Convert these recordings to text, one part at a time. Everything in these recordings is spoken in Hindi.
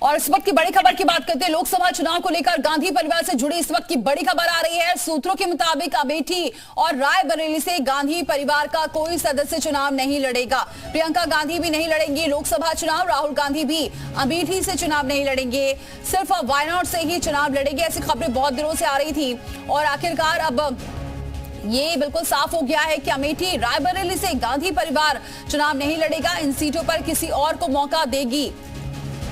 और इस वक्त की बड़ी खबर की बात करते हैं। लोकसभा चुनाव को लेकर गांधी परिवार से जुड़ी इस वक्त की बड़ी खबर आ रही है। सूत्रों के मुताबिक अमेठी और रायबरेली से गांधी परिवार का कोई सदस्य चुनाव नहीं लड़ेगा। प्रियंका गांधी भी नहीं लड़ेंगी लोकसभा चुनाव, राहुल गांधी भी अमेठी से चुनाव नहीं लड़ेंगे, सिर्फ वायनाड से ही चुनाव लड़ेंगे। ऐसी खबरें बहुत दिनों से आ रही थी और आखिरकार अब ये बिल्कुल साफ हो गया है कि अमेठी रायबरेली से गांधी परिवार चुनाव नहीं लड़ेगा। इन सीटों पर किसी और को मौका देगी।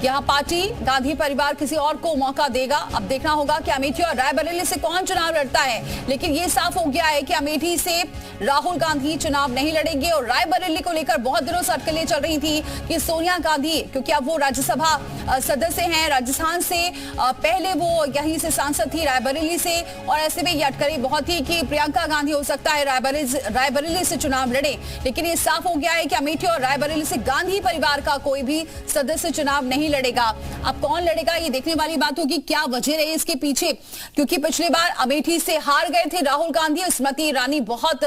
यहां पार्टी गांधी परिवार किसी और को मौका देगा। अब देखना होगा कि अमेठी और रायबरेली से कौन चुनाव लड़ता है, लेकिन ये साफ हो गया है कि अमेठी से राहुल गांधी चुनाव नहीं लड़ेंगे। और रायबरेली को लेकर बहुत दिनों से अटकलें चल रही थी कि सोनिया गांधी, क्योंकि अब वो राज्यसभा सदस्य हैं राजस्थान से, पहले वो यहीं से सांसद थी रायबरेली से, और ऐसे में ये अटकलें बहुत थी कि प्रियंका गांधी हो सकता है रायबरेली से चुनाव लड़े। लेकिन ये साफ हो गया है कि अमेठी और रायबरेली से गांधी परिवार का कोई भी सदस्य चुनाव नहीं लड़ेगा। अब कौन लड़ेगा ये देखने वाली बात होगी, क्या वजह रही इसके पीछे, क्योंकि पिछली बार अमेठी से हार गए थे राहुल गांधी। स्मृति ईरानी बहुत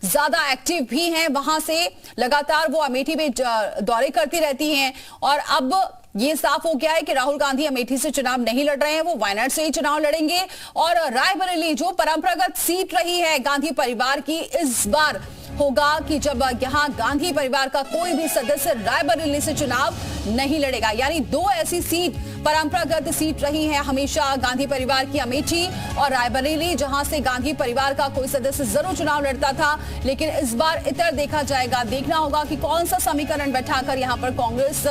ज्यादा एक्टिव भी हैं, वहां से लगातार वो अमेठी में दौरे करती रहती हैं। और अब ये साफ हो गया है कि राहुल गांधी अमेठी से चुनाव नहीं लड़ रहे हैं, वो वायनाड से ही चुनाव लड़ेंगे। और रायबरेली जो परंपरागत सीट रही है गांधी परिवार की, इस बार होगा कि जब यहां गांधी परिवार का कोई भी सदस्य रायबरेली से चुनाव नहीं लड़ेगा। यानी दो ऐसी सीट, परंपरागत सीट रही है हमेशा गांधी परिवार की, अमेठी और रायबरेली, जहां से गांधी परिवार का कोई सदस्य जरूर चुनाव लड़ता था। लेकिन इस बार इतर देखा जाएगा। देखना होगा कि कौन सा समीकरण बैठाकर यहां पर कांग्रेस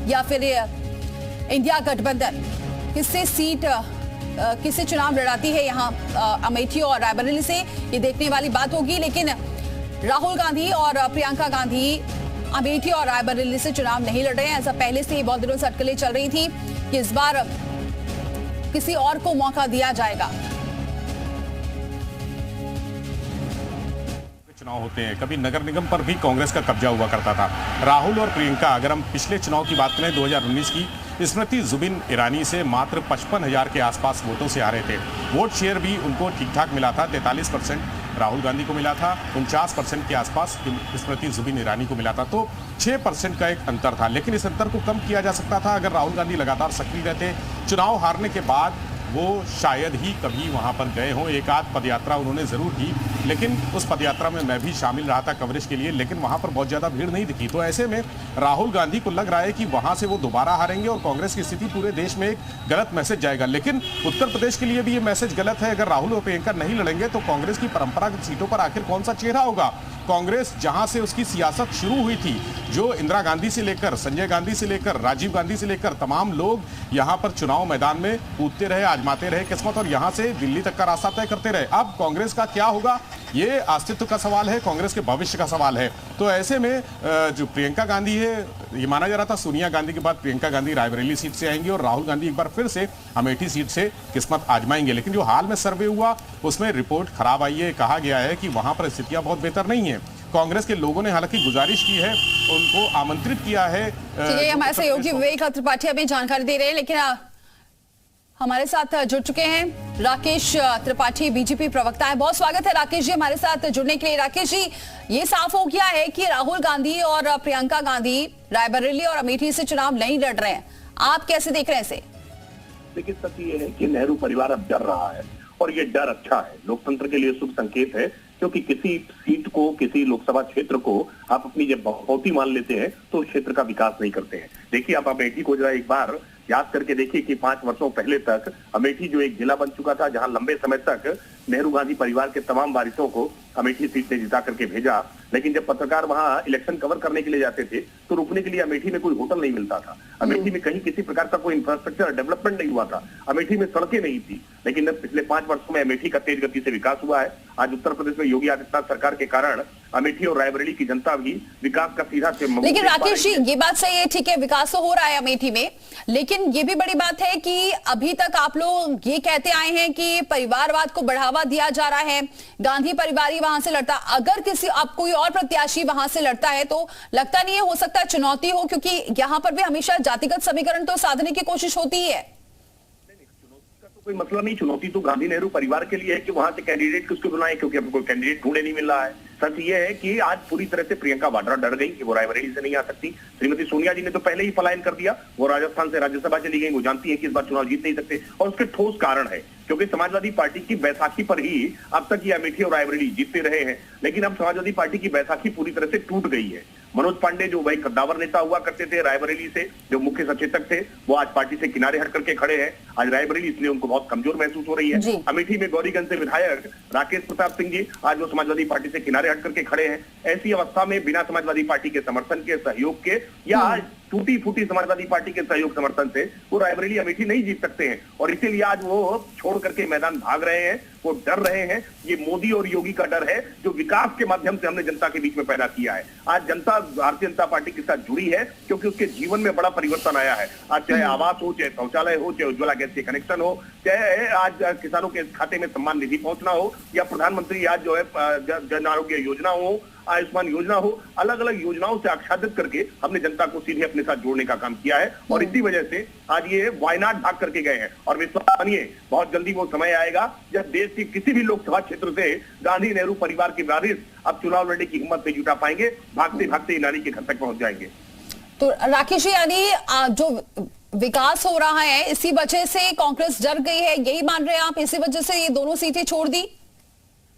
या फिर इंडिया गठबंधन किससे चुनाव लड़ाती है यहां अमेठी और रायबरेली से, ये देखने वाली बात होगी। लेकिन राहुल गांधी और प्रियंका गांधी अमेठी और रायबरेली से चुनाव नहीं लड़ रहे हैं। ऐसा पहले से ही बहुत दिनों से अटकलें चल रही थी कि इस बार किसी और को मौका दिया जाएगा। चुनाव होते हैं, कभी नगर निगम पर भी कांग्रेस का कब्जा हुआ करता था। राहुल और प्रियंका, अगर हम पिछले चुनाव की बात करें 2019 की, स्मृति जुबिन ईरानी से मात्र 55,000 के आसपास वोटों से हारे थे। वोट शेयर भी उनको ठीक ठाक मिला था, 43% राहुल गांधी को मिला था, 49% के आसपास स्मृति जुबिन ईरानी को मिला था। तो 6% का एक अंतर था, लेकिन इस अंतर को कम किया जा सकता था अगर राहुल गांधी लगातार सक्रिय रहते। चुनाव हारने के बाद वो शायद ही कभी वहां पर गए हों, एक आध पदयात्रा उन्होंने जरूर की, लेकिन उस पदयात्रा में मैं भी शामिल रहा था कवरेज के लिए, लेकिन वहां पर बहुत ज्यादा भीड़ नहीं दिखी। तो ऐसे में राहुल गांधी को लग रहा है कि वहां से वो दोबारा हारेंगे और कांग्रेस की स्थिति पूरे देश में एक गलत मैसेज जाएगा। लेकिन उत्तर प्रदेश के लिए भी ये मैसेज गलत है। अगर राहुल और प्रियंका नहीं लड़ेंगे तो कांग्रेस की परंपरागत सीटों पर आखिर कौन सा चेहरा होगा। कांग्रेस जहां से उसकी सियासत शुरू हुई थी, जो इंदिरा गांधी से लेकर संजय गांधी से लेकर राजीव गांधी से लेकर तमाम लोग यहां पर चुनाव मैदान में कूदते रहे, आजमाते रहे किस्मत, और यहां से दिल्ली तक का रास्ता तय करते रहे। अब कांग्रेस का क्या होगा, ये अस्तित्व का सवाल है, कांग्रेस के भविष्य का सवाल है। तो ऐसे में जो प्रियंका गांधी है, ये माना जा रहा था सोनिया गांधी के बाद प्रियंका गांधी रायबरेली सीट से आएंगी और राहुल गांधी एक बार फिर से अमेठी सीट से किस्मत आजमाएंगे। लेकिन जो हाल में सर्वे हुआ उसमें रिपोर्ट खराब आई है। कहा गया है कि वहां पर स्थितियां बहुत बेहतर नहीं है। कांग्रेस के लोगों ने हालांकि गुजारिश की है, उनको आमंत्रित किया है। हमारे सहयोगी विवेक त्रिपाठी अभी जानकारी दे रहे हैं, लेकिन हमारे साथ जुड़ चुके हैं राकेश त्रिपाठी, बीजेपी प्रवक्ता है। बहुत स्वागत है राकेश जी हमारे साथ जुड़ने के लिए। राकेश जी, ये साफ हो गया है कि राहुल गांधी और प्रियंका गांधी रायबरेली और अमेठी से चुनाव नहीं लड़ रहे हैं, आप कैसे देख रहे हैं इसे? लेकिन सत्य ये है कि नेहरू परिवार अब डर रहा है और ये डर अच्छा है, लोकतंत्र के लिए शुभ संकेत है, क्योंकि किसी सीट को, किसी लोकसभा क्षेत्र को आप अपनी जब बहुमती मान लेते हैं तो क्षेत्र का विकास नहीं करते हैं। देखिए, आप अमेठी को जरा एक बार याद करके देखिए कि 5 वर्षों पहले तक अमेठी जो एक जिला बन चुका था, जहां लंबे समय तक नेहरू गांधी परिवार के तमाम वारिसों को अमेठी सीट से जिता करके भेजा, लेकिन जब पत्रकार वहां इलेक्शन कवर करने के लिए जाते थे तो रुकने के लिए अमेठी में कोई होटल नहीं मिलता था। अमेठी में कहीं किसी प्रकार का कोई इंफ्रास्ट्रक्चर डेवलपमेंट नहीं हुआ था, अमेठी में सड़कें नहीं थी। लेकिन पिछले 5 वर्षों में अमेठी का तेज गति से विकास हुआ है। आज उत्तर प्रदेश में योगी आदित्यनाथ सरकार के कारण अमेठी और रायबरेली की जनता भी विकास का सीधा। लेकिन राकेश जी, ये बात सही है, ठीक है, विकास तो हो रहा है अमेठी में, लेकिन ये भी बड़ी बात है कि अभी तक आप लोग ये कहते आए हैं कि परिवारवाद को बढ़ावा दिया जा रहा है, गांधी परिवार ही वहां से लड़ता। अगर किसी अब कोई और प्रत्याशी वहां से लड़ता है तो लगता नहीं है हो सकता चुनौती हो, क्योंकि यहाँ पर भी हमेशा जातिगत समीकरण तो साधने की कोशिश होती है। कोई मतलब नहीं, चुनौती तो गांधी नेहरू परिवार के लिए है कि वहां से कैंडिडेट किसको बुलाएं, क्योंकि अब कोई कैंडिडेट ढूंढे नहीं मिल रहा है। सच ये है कि आज पूरी तरह से प्रियंका वाड्रा डर गई कि वो रायबरेली से नहीं आ सकती। श्रीमती सोनिया जी ने तो पहले ही पलायन कर दिया, वो राजस्थान से राज्यसभा चली गई, वो जानती है कि इस बार चुनाव जीत नहीं सकते, और उसके ठोस कारण है क्योंकि समाजवादी पार्टी की बैसाखी पर ही अब तक ये अमेठी और रायबरेली जीतते रहे हैं। लेकिन अब समाजवादी पार्टी की बैसाखी पूरी तरह से टूट गई है। मनोज पांडे जो भाई कद्दावर नेता हुआ करते थे रायबरेली से, जो मुख्य सचेतक थे, वो आज पार्टी से किनारे हट करके खड़े हैं। आज रायबरेली इसलिए उनको बहुत कमजोर महसूस हो रही है। अमेठी में गौरीगंज से विधायक राकेश प्रताप सिंह जी आज वो समाजवादी पार्टी से किनारे हट करके खड़े हैं। ऐसी अवस्था में बिना समाजवादी पार्टी के समर्थन के, सहयोग के, या आज टूटी फूटी समाजवादी पार्टी के सहयोग समर्थन से वो रायबरेली अमेठी नहीं जीत सकते हैं, और इसीलिए आज वो छोड़ करके मैदान भाग रहे हैं, वो डर रहे हैं। ये मोदी और योगी का डर है जो विकास के माध्यम से हमने जनता के बीच में पैदा किया है। आज जनता भारतीय जनता पार्टी के साथ जुड़ी है क्योंकि उसके जीवन में बड़ा परिवर्तन आया है। आज चाहे आवास हो, चाहे शौचालय हो, चाहे उज्ज्वला गैस के कनेक्शन हो, चाहे आज किसानों के खाते में सम्मान निधि पहुंचना हो, या प्रधानमंत्री आज जो है जन आरोग्य योजना हो, आयुष्मान योजना हो, अलग अलग योजनाओं से आच्छादित करके हमने जनता को सीधे अपने साथ जोड़ने का काम किया है। और इसी वजह से आज ये वायनाड भाग करके गए हैं। और विश्वास मानिए बहुत जल्दी वो समय आएगा जब देश के किसी भी लोकसभा क्षेत्र से गांधी नेहरू परिवार के वारिस अब चुनाव लड़ने की हिम्मत नहीं जुटा पाएंगे, भागते भागते नारी के घर तक पहुंच जाएंगे। तो राकेश जी, यानी जो विकास हो रहा है इसी वजह से कांग्रेस डर गई है, यही मान रहे हैं आप? इसी वजह से ये दोनों सीटें छोड़ दी?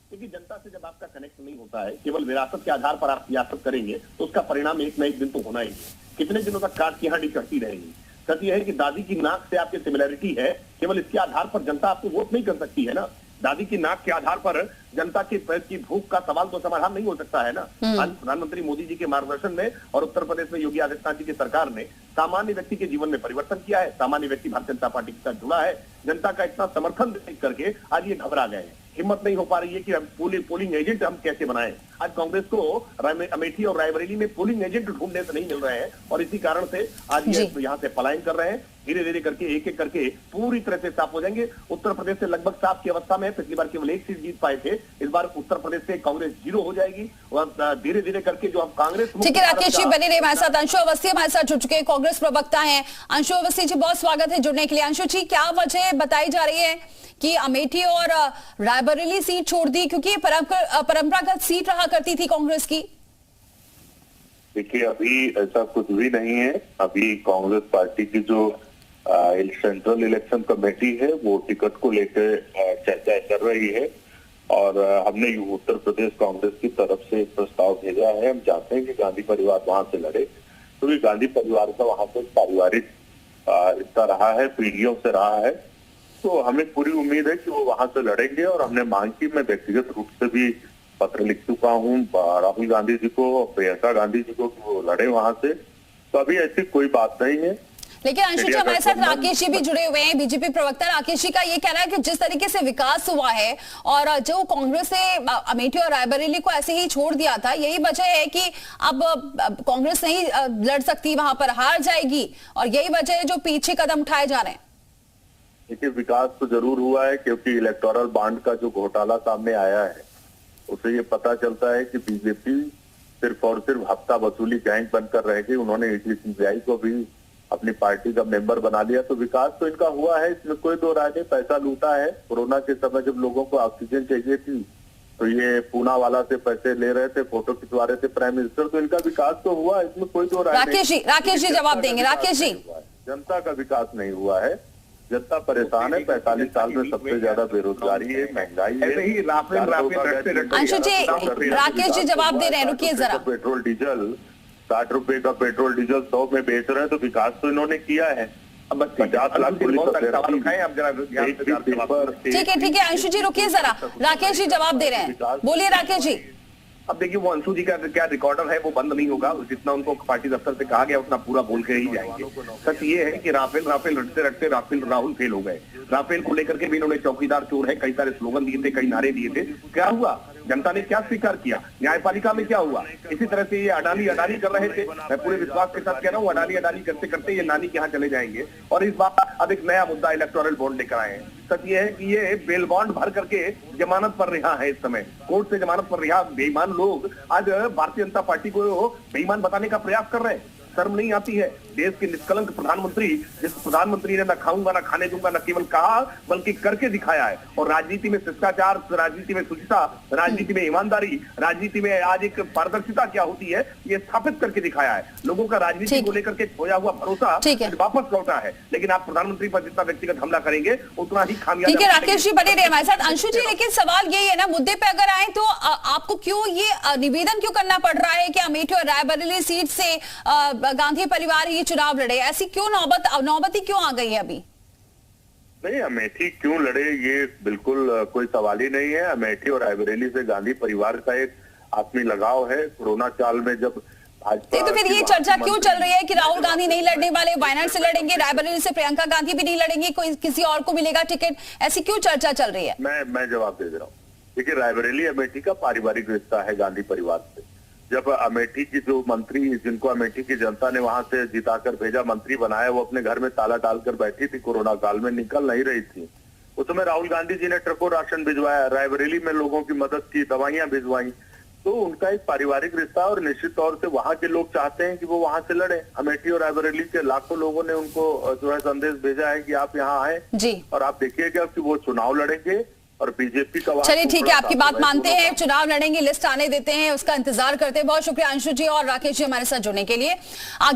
क्योंकि जनता से जब आपका कनेक्ट नहीं होता है, केवल विरासत के आधार पर आप सियासत करेंगे तो उसका परिणाम एक न एक दिन तो होना ही है। कितने दिनों तक काट की हांडी चढ़ती रहेगी। सच यह है कि दादी की नाक से आपकी सिमिलरिटी है, केवल इसके आधार पर जनता आपको वोट नहीं कर सकती है ना। दादी की नाक के आधार पर जनता के पेट की भूख का सवाल तो समाधान नहीं हो सकता है ना। आज प्रधानमंत्री मोदी जी के मार्गदर्शन में और उत्तर प्रदेश में योगी आदित्यनाथ जी की सरकार ने सामान्य व्यक्ति के जीवन में परिवर्तन किया है। सामान्य व्यक्ति भारतीय जनता पार्टी के साथ जुड़ा है। जनता का इतना समर्थन देख करके आज ये घबरा गए हैं। हिम्मत नहीं हो पा रही है कि हम पोलिंग एजेंट हम कैसे बनाएं। आज कांग्रेस को अमेठी और रायबरेली में पोलिंग एजेंट ढूंढने से नहीं मिल रहे हैं, और इसी कारण से आज ये यहाँ से पलायन कर रहे हैं। धीरे धीरे करके एक एक करके पूरी तरह से साफ हो जाएंगे। उत्तर प्रदेश से लगभग साफ की अवस्था में, पिछली बार केवल एक सीट जीत पाए थे, इस बार उत्तर प्रदेश से कांग्रेस 0 हो जाएगी। और धीरे धीरे करके जो हम कांग्रेस, ठीक है राकेश जी, बने रहे हमारे साथ। अंशु अवस्थी हमारे साथ जुड़ चुके हैं, कांग्रेस प्रवक्ता हैं। अंशु अवस्थी जी, बहुत स्वागत है जुड़ने के लिए। अंशु जी, क्या वजह बताई जा रही है कि अमेठी और रायबरेली सीट छोड़ दी, क्योंकि परंपरागत सीट रहा करती थी कांग्रेस की? देखिए, अभी ऐसा कुछ भी नहीं है। अभी कांग्रेस पार्टी की जो सेंट्रल इलेक्शन कमेटी है वो टिकट को लेकर चर्चा कर रही है, और हमने उत्तर प्रदेश कांग्रेस की तरफ से एक प्रस्ताव भेजा है। हम चाहते हैं कि गांधी परिवार वहां से लड़े, क्योंकि गांधी परिवार का वहां पे पारिवारिक रिश्ता रहा है, पीढ़ियों से रहा है। तो हमें पूरी उम्मीद है कि वो वहां से लड़ेंगे, और हमने मांग की, मैं व्यक्तिगत रूप से भी पत्र लिख चुका हूँ राहुल गांधी जी को, प्रियंका गांधी जी को, कि वो लड़े वहां से। तो अभी ऐसी कोई बात नहीं है। लेकिन अंशु जी, हमारे साथ राकेश जी भी जुड़े हुए हैं, बीजेपी प्रवक्ता। राकेश जी का ये कहना है कि जिस तरीके से विकास हुआ है और जो कांग्रेस ने अमेठी और रायबरेली को ऐसे ही छोड़ दिया था, यही वजह है कि अब कांग्रेस नहीं लड़ सकती, वहां पर हार जाएगी, और यही वजह है जो पीछे कदम उठाए जा रहे हैं। देखिए, विकास तो जरूर हुआ है, क्योंकि इलेक्टोरल बॉन्ड का जो घोटाला सामने आया है उससे ये पता चलता है कि बीजेपी सिर्फ और सिर्फ हफ्ता वसूली गैंग बनकर रह गई। उन्होंने ईडी को भी अपनी पार्टी का मेंबर बना लिया। तो विकास तो इनका हुआ है, इसमें कोई दो राय नहीं। पैसा लूटा है। कोरोना के समय जब लोगों को ऑक्सीजन चाहिए थी तो ये पूना वाला से पैसे ले रहे थे, फोटो खिंचवा रहे थे प्राइम मिनिस्टर। तो इनका विकास तो हुआ, इसमें कोई दो राय नहीं। राकेश जी जवाब देंगे। राकेश जी, जनता का विकास नहीं हुआ है। जनता परेशान है। 45 साल में सबसे ज्यादा बेरोजगारी है, महंगाई है। अंशु जी, राकेश जी जवाब दे रहे हैं, रुकिए जरा। पेट्रोल डीजल 60 रुपए का पेट्रोल डीजल 100 में बेच रहे हैं। तो विकास तो इन्होंने किया है। 50 लाख ठीक है अंशु जी, रुकिए जरा। राकेश जी जवाब दे रहे हैं, बोलिए राकेश जी। अब देखिए, वो अंशु जी का क्या रिकॉर्डर है, वो बंद नहीं होगा। जितना उनको पार्टी दफ्तर से कहा गया उतना पूरा बोल के ही जाएंगे। सच ये है कि राफेल रटते रटते राहुल फेल हो गए। राफेल को लेकर के भी इन्होंने चौकीदार चोर है, कई सारे स्लोगन दिए थे, कई नारे दिए थे। क्या हुआ? जनता ने क्या स्वीकार किया? न्यायपालिका में क्या हुआ? इसी तरह से ये अडानी कर रहे थे। मैं पूरे विश्वास के साथ कह रहा हूँ, अडानी करते करते ये नानी के यहाँ चले जाएंगे। और इस बार अब एक नया मुद्दा इलेक्टोरल बॉन्ड लेकर आए हैं। सच ये है कि ये बेल बॉन्ड भर करके जमानत पर रिहा है। इस समय कोर्ट से जमानत पर रिहा बेईमान लोग आज भारतीय जनता पार्टी को बेईमान बताने का प्रयास कर रहे हैं। शर्म नहीं आती है? देश के निष्कलंक प्रधानमंत्री, जिस प्रधानमंत्री ने न खाऊंगा, न खाने दूंगा, न केवल कहा बल्कि करके दिखाया है। और राजनीति में शिष्टाचार, राजनीति में शुचिता, राजनीति में ईमानदारी, राजनीति में आज एक पारदर्शिता क्या होती है, ये स्थापित करके दिखाया है। लोगों का राजनीति को लेकर के खोया हुआ भरोसा वापस लौटा है। लेकिन आप प्रधानमंत्री पर जितना व्यक्तिगत हमला करेंगे उतना ही खामियाजा। ठीक है, राकेश जी बने रहे हमारे साथ। अंशु जी, लेकिन सवाल यही है ना, मुद्दे पे अगर आए तो आपको क्यों ये निवेदन क्यों करना पड़ रहा है कि अमेठी और रायबरेली सीट से गांधी परिवार ही चुनाव लड़े? ऐसी क्यों नौबती क्यों आ गई है अभी? नहीं, अमेठी क्यों लड़े ये बिल्कुल कोई सवाल ही नहीं है। अमेठी और रायबरेली से गांधी परिवार का एक आत्मीय लगाव है। कोरोना काल में जब तो फिर ये चर्चा क्यों चल रही है कि राहुल गांधी नहीं लड़ने वाले, वायनाड से लड़ेंगे, रायबरेली से प्रियंका गांधी भी नहीं लड़ेंगी, कोई किसी और को मिलेगा टिकट, ऐसी क्यों चर्चा चल रही है? मैं जवाब दे रहा हूँ। देखिए, रायबरेली अमेठी का पारिवारिक रिश्ता है गांधी परिवार से। जब अमेठी की जो मंत्री, जिनको अमेठी की जनता ने वहां से जिताकर भेजा, मंत्री बनाया, वो अपने घर में ताला डालकर बैठी थी, कोरोना काल में निकल नहीं रही थी। उस समय राहुल गांधी जी ने ट्रकों राशन भिजवाया, रायबरेली में लोगों की मदद की, दवाइयां भिजवाई। तो उनका एक पारिवारिक रिश्ता, और निश्चित तौर से वहां के लोग चाहते हैं कि वो वहां से लड़े। अमेठी और रायबरेली के लाखों लोगों ने उनको जो है संदेश भेजा है कि आप यहाँ आए जी, और आप देखिएगा कि वो चुनाव लड़ेंगे और बीजेपी का। चलिए ठीक है, आपकी बात मानते हैं, चुनाव लड़ेंगे, लिस्ट आने देते हैं, उसका इंतजार करते हैं। बहुत शुक्रिया अंशु जी और राकेश जी हमारे साथ जुड़ने के लिए। आगे